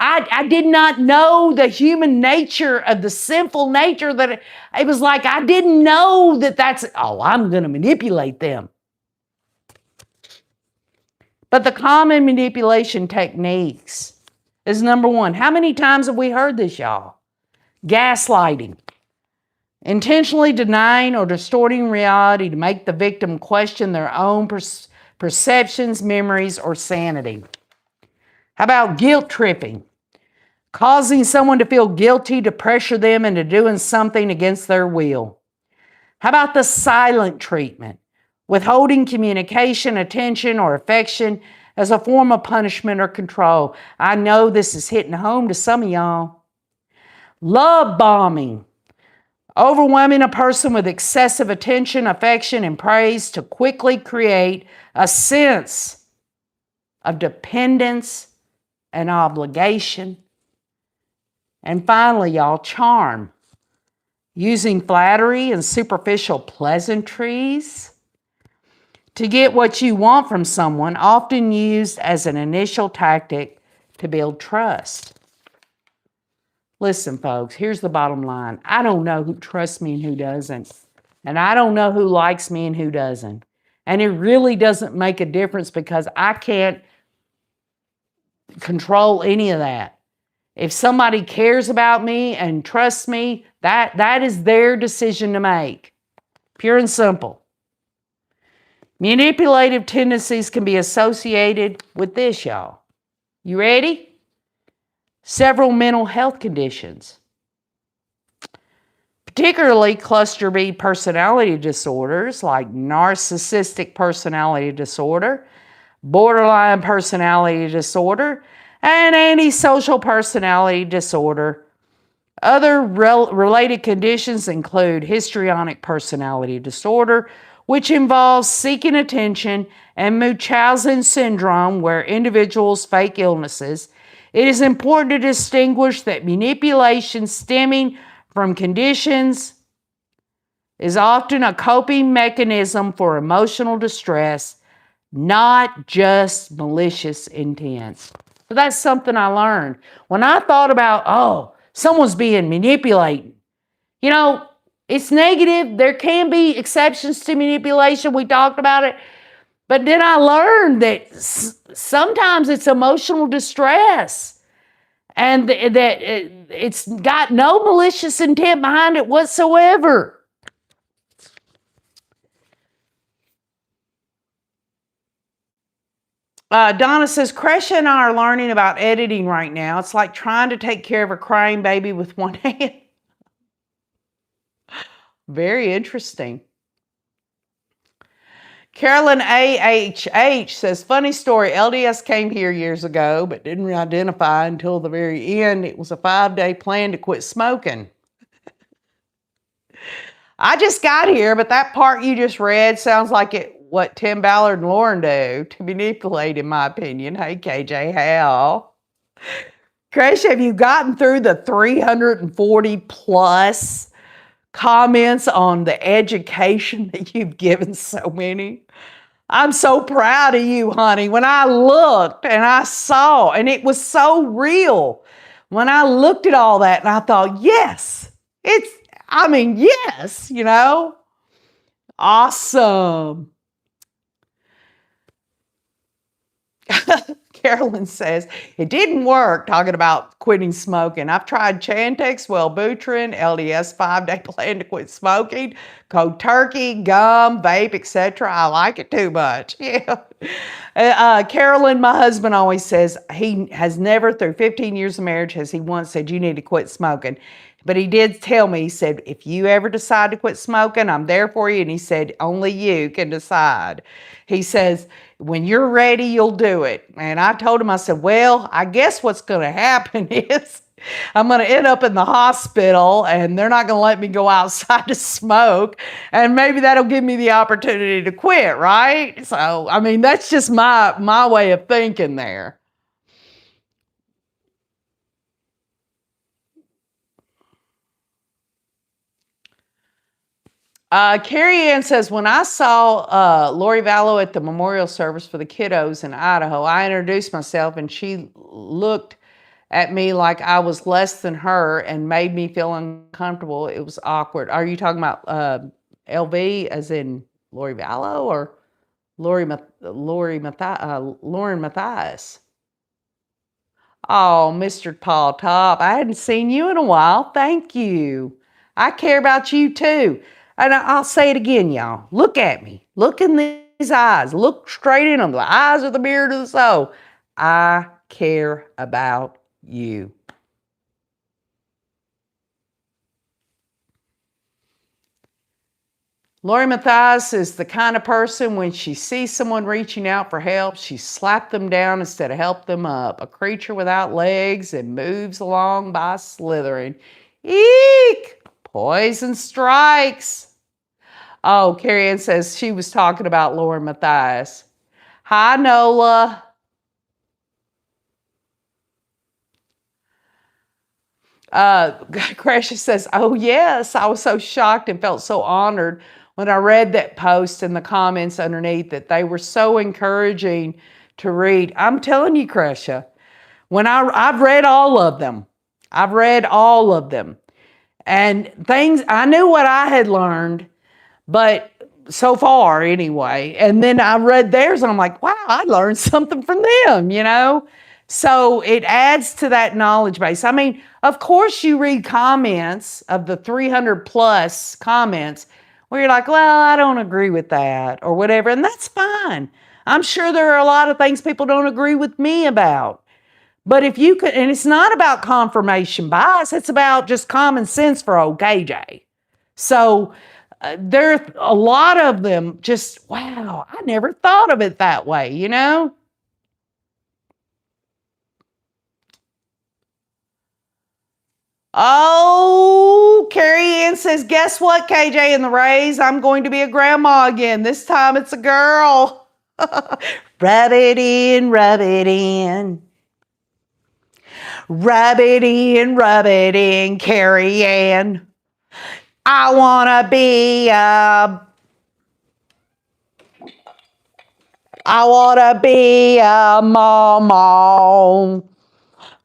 I did not know the human nature of the sinful nature that it was like, I didn't know I'm going to manipulate them. But the common manipulation techniques is number one. How many times have we heard this, y'all? Gaslighting. Intentionally denying or distorting reality to make the victim question their own perceptions, memories, or sanity. How about guilt tripping? Causing someone to feel guilty to pressure them into doing something against their will. How about the silent treatment? Withholding communication, attention, or affection as a form of punishment or control. I know this is hitting home to some of y'all. Love bombing. Overwhelming a person with excessive attention, affection, and praise to quickly create a sense of dependence and obligation. And finally, y'all, charm. Using flattery and superficial pleasantries to get what you want from someone, often used as an initial tactic to build trust. Listen, folks, here's the bottom line. I don't know who trusts me and who doesn't. And I don't know who likes me and who doesn't. And it really doesn't make a difference because I can't control any of that. If somebody cares about me and trusts me, that is their decision to make. Pure and simple. Manipulative tendencies can be associated with this, y'all. You ready? Several mental health conditions. particularly cluster B personality disorders like narcissistic personality disorder, borderline personality disorder, and antisocial personality disorder. Other related conditions include histrionic personality disorder, which involves seeking attention, and Munchausen syndrome, where individuals fake illnesses. It is important to distinguish that manipulation stemming from conditions is often a coping mechanism for emotional distress, not just malicious intent. So that's something I learned. When I thought about, someone's being manipulated, it's negative. There can be exceptions to manipulation. We talked about it. But then I learned that sometimes it's emotional distress and that it's got no malicious intent behind it whatsoever. Donna says, Cresha and I are learning about editing right now. It's like trying to take care of a crying baby with one hand. Very interesting. Carolyn AHH says, funny story, LDS came here years ago, but didn't identify until the very end. It was a 5-day plan to quit smoking. I just got here, but that part you just read sounds like what Tim Ballard and Lauren do to manipulate, in my opinion. Hey, KJ, how? Cresha, have you gotten through the 340 plus comments on the education that you've given so many? I'm so proud of you, honey. When I looked and I saw, and it was so real, when I looked at all that and I thought, yes, yes, awesome. Carolyn says, it didn't work, talking about quitting smoking. I've tried Chantix, Wellbutrin, LDS 5-day plan to quit smoking, cold turkey, gum, vape, etc. I like it too much. Yeah. Carolyn, my husband always says he has never, through 15 years of marriage, has he once said, you need to quit smoking. But he did tell me, he said, if you ever decide to quit smoking, I'm there for you. And he said, only you can decide. He says, when you're ready, you'll do it. And I told him, I said, well, I guess what's going to happen is I'm going to end up in the hospital and they're not going to let me go outside to smoke. And maybe that'll give me the opportunity to quit, right? So, that's just my way of thinking there. Carrie Ann says, when I saw Lori Vallow at the memorial service for the kiddos in Idaho, I introduced myself and she looked at me like I was less than her and made me feel uncomfortable. It was awkward. Are you talking about LV as in Lori Vallow or Lauren Matthias? Oh, Mr. Paul Top, I hadn't seen you in a while. Thank you. I care about you too. And I'll say it again, y'all. Look at me. Look in these eyes. Look straight in them. The eyes are the mirror to the soul. I care about you. Lori Matthias is the kind of person, when she sees someone reaching out for help, she slaps them down instead of help them up. A creature without legs and moves along by slithering. Eek! Poison strikes. Oh, Carrie Ann says she was talking about Lauren Matthias. Hi, Nola. Cresha says, oh, yes, I was so shocked and felt so honored when I read that post and the comments underneath that they were so encouraging to read. I'm telling you, Cresha, I've read all of them. And things, I knew what I had learned, but so far anyway. And then I read theirs and I'm like, wow, I learned something from them, So it adds to that knowledge base. Of course you read comments of the 300 plus comments where you're like, well, I don't agree with that or whatever. And that's fine. I'm sure there are a lot of things people don't agree with me about. But if you could, and it's not about confirmation bias, it's about just common sense for old KJ. So there are a lot of them just, wow, I never thought of it that way, you know? Oh, Carrie Ann says, guess what, KJ and the Rays? I'm going to be a grandma again. This time it's a girl. Rub it in, rub it in. Rub it in, Carrie Ann. I want to be a mama.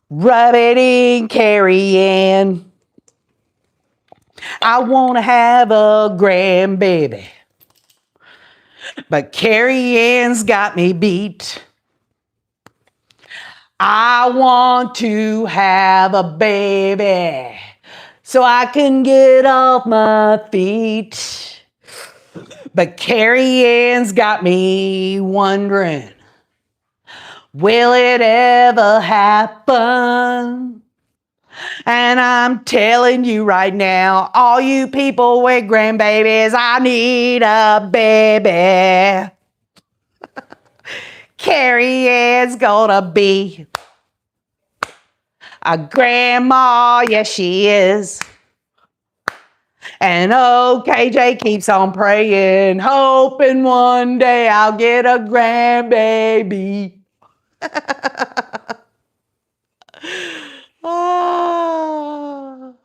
Rub it in, Carrie Ann. I want to have a grandbaby. But Carrie Ann's got me beat. I want to have a baby so I can get off my feet. But Carrie Ann's got me wondering, will it ever happen? And I'm telling you right now, all you people with grandbabies, I need a baby. Carrie Ann's gonna be a grandma, yes she is. And oh, KJ keeps on praying, hoping one day I'll get a grandbaby. Oh.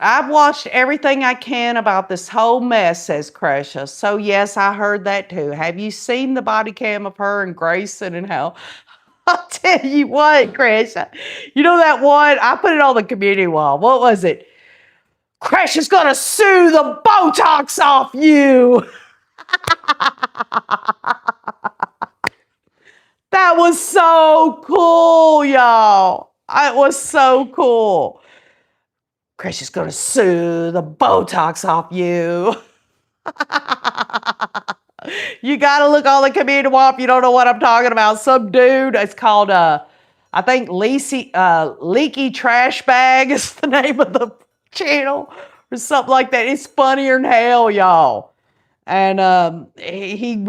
I've watched everything I can about this whole mess, says Cresha. So yes, I heard that too. Have you seen the body cam of her and Grayson and how? I'll tell you what, Cresha. You know that one? I put it on the community wall. What was it? Cresha's gonna sue the Botox off you. That was so cool, y'all. It was so cool. Cresha's gonna sue the Botox off you. You gotta look on the community wall if you don't know what I'm talking about. Some dude, it's called, I think Leaky Trash Bag is the name of the channel or something like that. It's funnier than hell, y'all. And he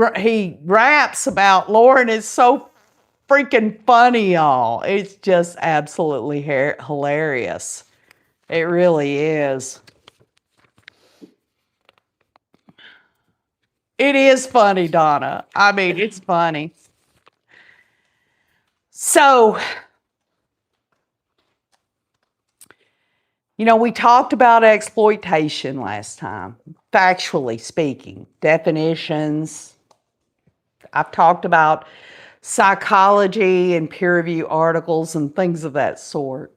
raps about Lauren. It's so freaking funny, y'all. It's just absolutely hilarious. It really is. It is funny, Donna. I mean, it's funny. So, you know, we talked about exploitation last time, factually speaking, definitions. I've talked about psychology and peer review articles and things of that sort.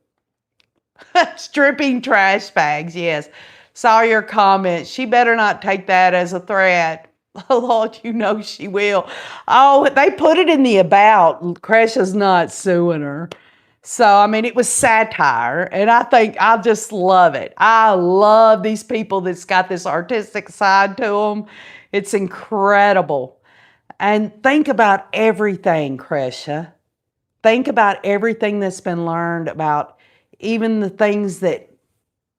Stripping trash bags, yes. Saw your comment. She better not take that as a threat. Oh, Lord, you know she will. Oh, they put it in the about. Cresha's not suing her. So, I mean, it was satire, and I just love it. I love these people that's got this artistic side to them. It's incredible. And think about everything, Cresha. Think about everything that's been learned about even the things that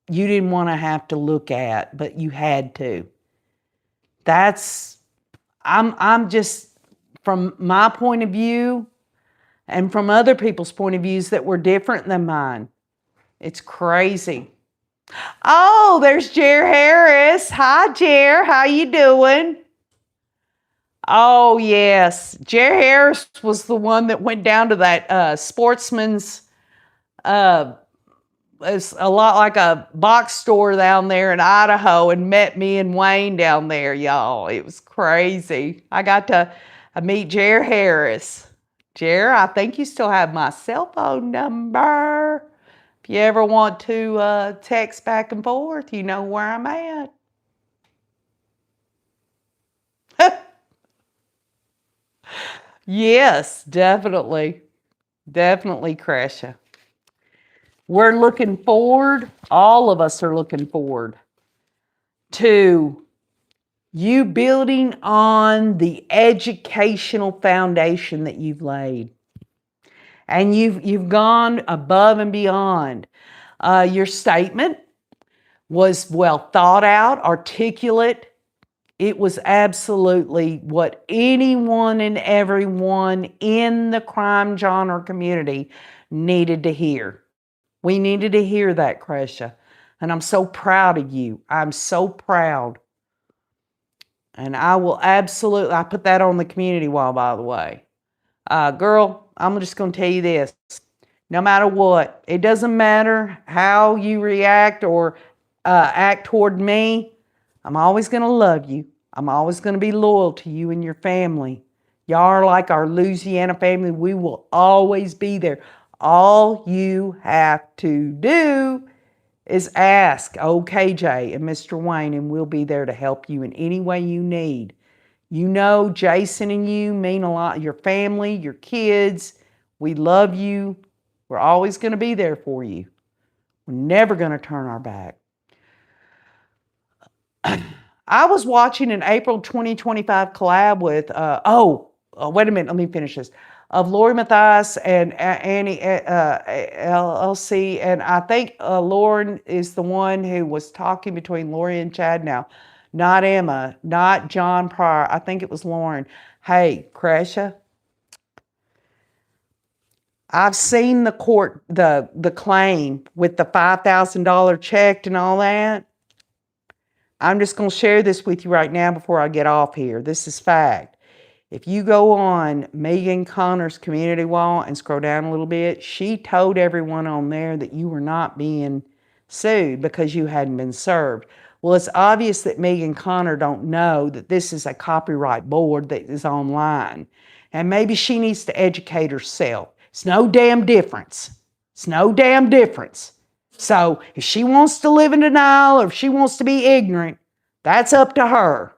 you didn't want to have to look at, but you had to. I'm just, from my point of view and from other people's point of views that were different than mine. It's crazy. Oh, there's Jer Harris. Hi, Jer. How you doing? Oh, yes. Jer Harris was the one that went down to that Sportsman's, it's a lot like a box store down there in Idaho, and met me and Wayne down there, y'all. It was crazy. I got to meet Jer Harris. Jer, I think you still have my cell phone number. If you ever want to text back and forth, you know where I'm at. Yes, definitely. Definitely, Cresha. We're looking forward, all of us are looking forward to you building on the educational foundation that you've laid. And you've gone above and beyond. Your statement was well thought out, articulate. It was absolutely what anyone and everyone in the crime genre community needed to hear. We needed to hear that, Cresha. And I'm so proud of you. I'm so proud. And I will absolutely, I put that on the community wall, by the way. Girl, I'm just going to tell you this. No matter what, it doesn't matter how you react or act toward me, I'm always going to love you. I'm always going to be loyal to you and your family. Y'all are like our Louisiana family. We will always be there. All you have to do is ask OKJ and Mr. Wayne, and we'll be there to help you in any way you need. You know, Jason and you mean a lot. Your family, your kids, we love you. We're always going to be there for you. We're never going to turn our back. I was watching an April 2025 collab with, wait a minute, let me finish this, of Lori Matthias and Annie LLC, and I think Lauren is the one who was talking between Lori and Chad now, not Emma, not John Pryor. I think it was Lauren. Hey, Cresha, I've seen the court, the claim with the $5,000 check and all that. I'm just going to share this with you right now before I get off here. This is fact. If you go on Megan Connor's community wall and scroll down a little bit, she told everyone on there that you were not being sued because you hadn't been served. Well, it's obvious that Megan Connor don't know that this is a copyright board that is online. And maybe she needs to educate herself. It's no damn difference. It's no damn difference. So if she wants to live in denial or if she wants to be ignorant, that's up to her.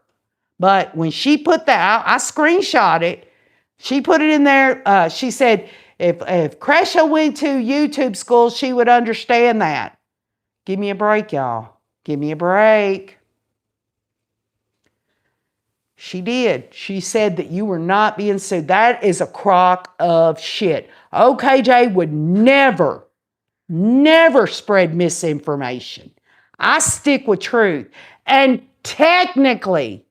But when she put that, I screenshot it. She put it in there. She said, if Cresha went to YouTube school, she would understand that. Give me a break, y'all. Give me a break. She did. She said that you were not being sued. That is a crock of shit. OKJ would never spread misinformation. I stick with truth. And technically,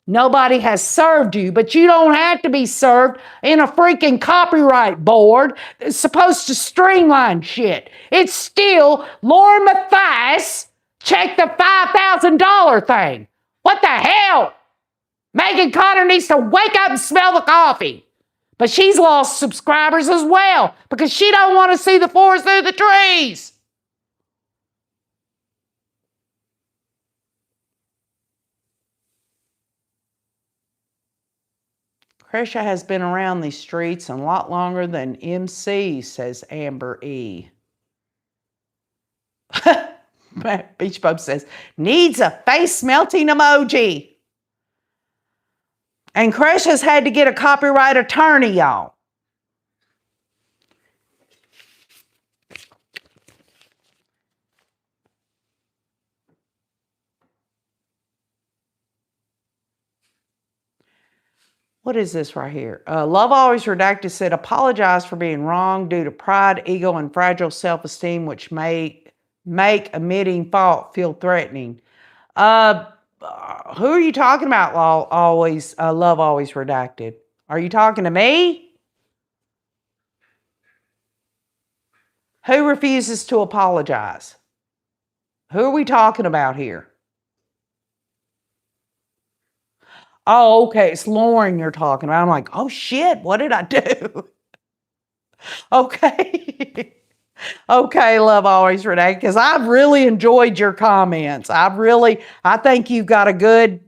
nobody has served you, but you don't have to be served in a freaking copyright board that's supposed to streamline shit. It's still Lauren Matthias. Check the $5,000 thing. What the hell? Megan Connor needs to wake up and smell the coffee. But she's lost subscribers as well because she don't want to see the forest through the trees. Cresha has been around these streets a lot longer than MC, says Amber E. Beach Bub says, needs a face melting emoji. And Cresha's had to get a copyright attorney, y'all. What is this right here? Love Always Redacted said, apologize for being wrong due to pride, ego, and fragile self-esteem, which make admitting fault feel threatening. Who are you talking about, Love Always Redacted? Are you talking to me? Who refuses to apologize? Who are we talking about here? Oh, okay, it's Lauren you're talking about. I'm like, oh shit, what did I do? Okay. Okay, Love Always Redacted, because I've really enjoyed your comments. I think you've got a good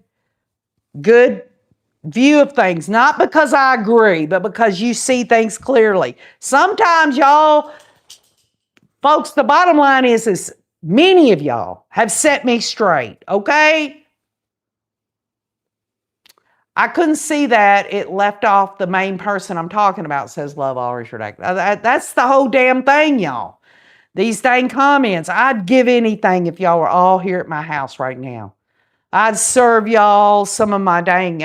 view of things. Not because I agree, but because you see things clearly. Sometimes y'all, folks, the bottom line is many of y'all have set me straight, okay? I couldn't see that it left off the main person I'm talking about, says Love Always Redacted. That's the whole damn thing, y'all. These dang comments. I'd give anything if y'all were all here at my house right now. I'd serve y'all some of my dang,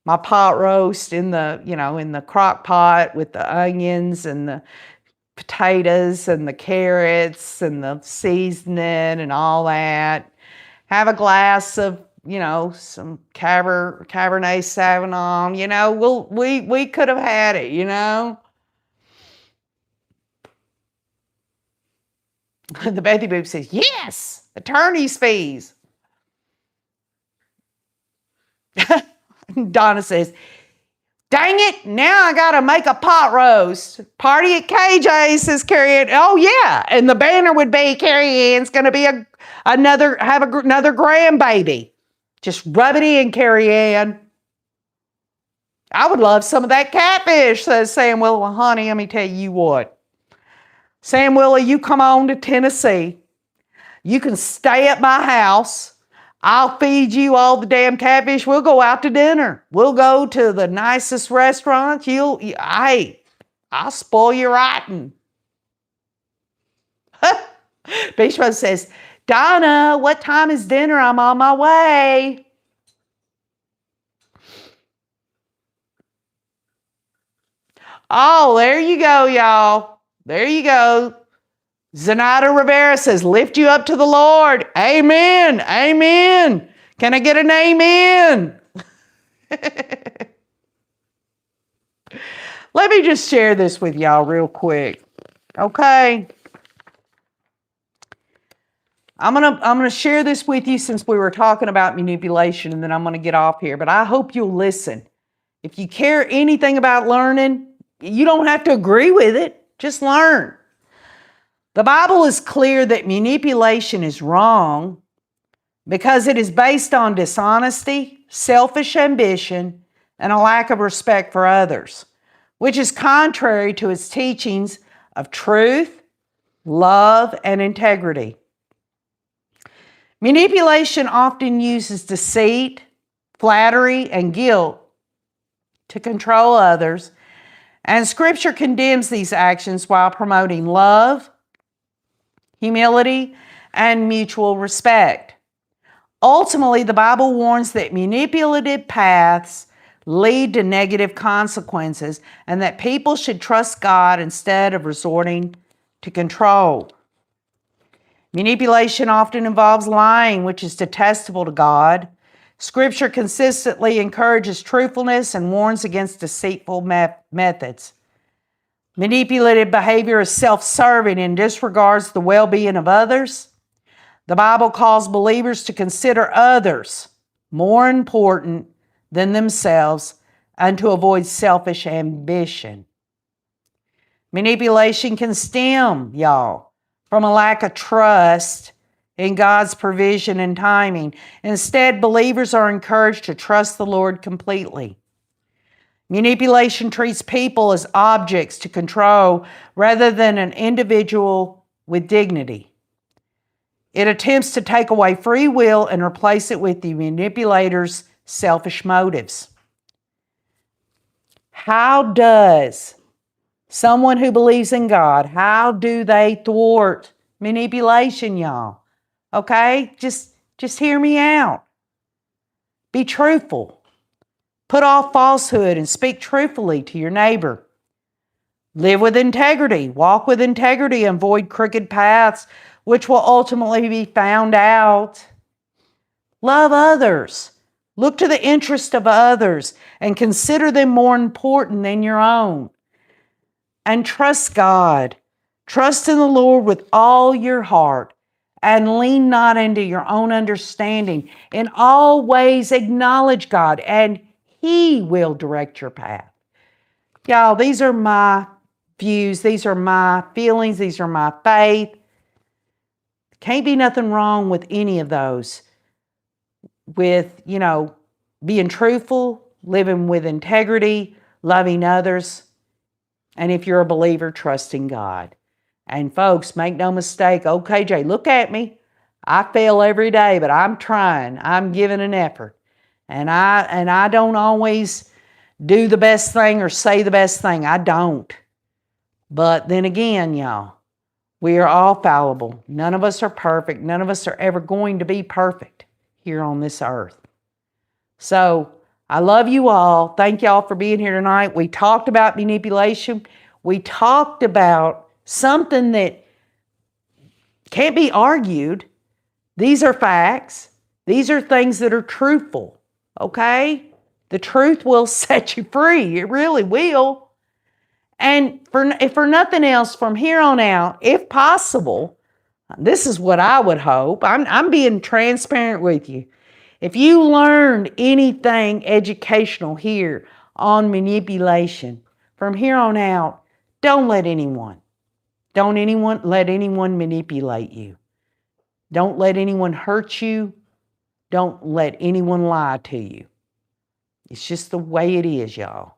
my pot roast in the, in the crock pot with the onions and potatoes and the carrots and the seasoning and all that. Have a glass of, some Cabernet Sauvignon. We could have had it. The Bethy Boop says, yes, attorney's fees. Donna says, dang it, now I got to make a pot roast. Party at KJ, says Carrie Ann. Oh, yeah. And the banner would be Carrie Ann's going to be another grandbaby. Just rub it in, Carrie Ann. I would love some of that catfish, says Sam Willie. Well, honey, let me tell you what. Sam Willie, you come on to Tennessee. You can stay at my house. I'll feed you all the damn catfish. We'll go out to dinner. We'll go to the nicest restaurants. I'll spoil you rotten. Beach Bros says, Donna, what time is dinner? I'm on my way. Oh, there you go, y'all. There you go. Zenaida Rivera says, lift you up to the Lord. Amen. Amen. Can I get an amen? Let me just share this with y'all real quick. Okay. I'm gonna share this with you since we were talking about manipulation, and then I'm gonna get off here. But I hope you'll listen. If you care anything about learning, you don't have to agree with it. Just learn. The Bible is clear that manipulation is wrong because it is based on dishonesty, selfish ambition, and a lack of respect for others, which is contrary to its teachings of truth, love, and integrity. Manipulation often uses deceit, flattery, and guilt to control others, and Scripture condemns these actions while promoting love, humility, and mutual respect. Ultimately, the Bible warns that manipulative paths lead to negative consequences and that people should trust God instead of resorting to control. Manipulation often involves lying, which is detestable to God. Scripture consistently encourages truthfulness and warns against deceitful methods. Manipulative behavior is self-serving and disregards the well-being of others. The Bible calls believers to consider others more important than themselves and to avoid selfish ambition. Manipulation can stem, y'all, from a lack of trust in God's provision and timing. Instead, believers are encouraged to trust the Lord completely. Manipulation treats people as objects to control rather than an individual with dignity. It attempts to take away free will and replace it with the manipulator's selfish motives. How does someone who believes in God, how do they thwart manipulation, y'all? Okay? Just hear me out. Be truthful. Put off falsehood and speak truthfully to your neighbor. Live with integrity. Walk with integrity and avoid crooked paths, which will ultimately be found out. Love others. Look to the interest of others and consider them more important than your own. And trust God. Trust in the Lord with all your heart and lean not into your own understanding. In all ways acknowledge God and He will direct your path. Y'all, these are my views. These are my feelings. These are my faith. Can't be nothing wrong with any of those. With, being truthful, living with integrity, loving others, and if you're a believer, trusting God. And folks, make no mistake, OKJ, look at me. I fail every day, but I'm trying. I'm giving an effort. And I don't always do the best thing or say the best thing. I don't. But then again, y'all, we are all fallible. None of us are perfect. None of us are ever going to be perfect here on this earth. So I love you all. Thank y'all for being here tonight. We talked about manipulation. We talked about something that can't be argued. These are facts. These are things that are truthful, okay? The truth will set you free. It really will. And if for nothing else, from here on out, if possible, this is what I would hope. I'm being transparent with you. If you learned anything educational here on manipulation, from here on out, don't let anyone manipulate you. Don't let anyone hurt you. Don't let anyone lie to you. It's just the way it is, y'all.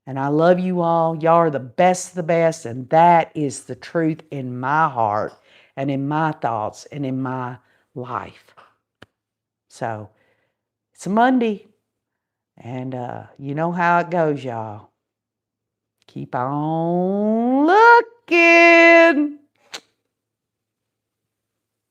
And I love you all. Y'all are the best of the best, and that is the truth in my heart and in my thoughts and in my life. So, it's a Monday, and you know how it goes, y'all. Keep on looking.